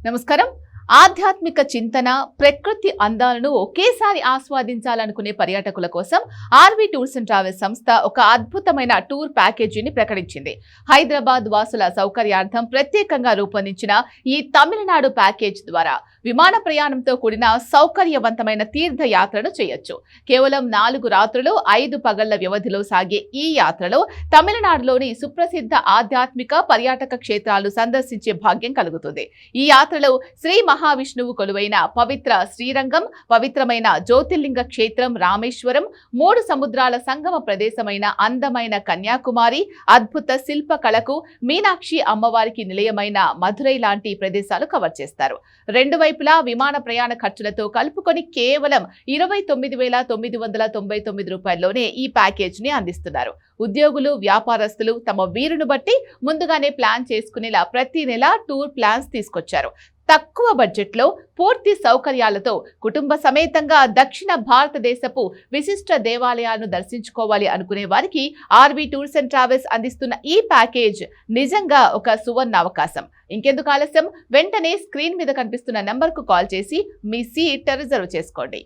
నమస్కారం. ఆధ్యాత్మిక చింతన, ప్రకృతి అందాలను ఒకేసారి ఆస్వాదించాలనుకునే పర్యాటకుల కోసం ఆర్వీ టూర్స్ అండ్ ట్రావెల్స్ సంస్థ ఒక అద్భుతమైన టూర్ ప్యాకేజీని ప్రకటించింది. హైదరాబాద్ వాసుల సౌకర్యార్థం ప్రత్యేకంగా రూపొందించిన ఈ తమిళనాడు ప్యాకేజ్ ద్వారా విమాన ప్రయాణంతో కూడిన సౌకర్యవంతమైన తీర్థయాత్రను చేయొచ్చు. కేవలం 4 రాత్రులు 5 పగళ్ల వ్యవధిలో సాగే ఈ యాత్రలో తమిళనాడులోని సుప్రసిద్ధ ఆధ్యాత్మిక పర్యాటక క్షేత్రాలు సందర్శించే భాగ్యం కలుగుతుంది. ఈ యాత్రలో శ్రీ మహావిష్ణువు కొలువైన పవిత్ర శ్రీరంగం, పవిత్రమైన జ్యోతిర్లింగ క్షేత్రం రామేశ్వరం, 3 సముద్రాల సంగమ ప్రదేశమైన అందమైన కన్యాకుమారి, అద్భుత శిల్ప కళకు మీనాక్షి అమ్మవారికి నిలయమైన మధురై లాంటి ప్రదేశాలు కవర్ చేస్తారు. 2 వైపులా విమాన ప్రయాణ ఖర్చులతో కలుపుకొని కేవలం 29,999 రూపాయల్లోనే ఈ ప్యాకేజ్ ని అందిస్తున్నారు. ఉద్యోగులు, వ్యాపారస్తులు తమ వీరును బట్టి ముందుగానే ప్లాన్ చేసుకునేలా ప్రతి నెల టూర్ ప్లాన్స్ తీసుకొచ్చారు. తక్కువ బడ్జెట్లో పూర్తి సౌకర్యాలతో కుటుంబ సమేతంగా దక్షిణ భారతదేశపు విశిష్ట దేవాలయాలను దర్శించుకోవాలి అనుకునే వారికి ఆర్వీ టూర్స్ అండ్ ట్రావెల్స్ అందిస్తున్న ఈ ప్యాకేజ్ నిజంగా ఒక సువర్ణ అవకాశం. ఇంకెందుకు ఆలస్యం, వెంటనే స్క్రీన్ మీద కనిపిస్తున్న నంబర్కు కాల్ చేసి మీ సీట్ రిజర్వ్ చేసుకోండి.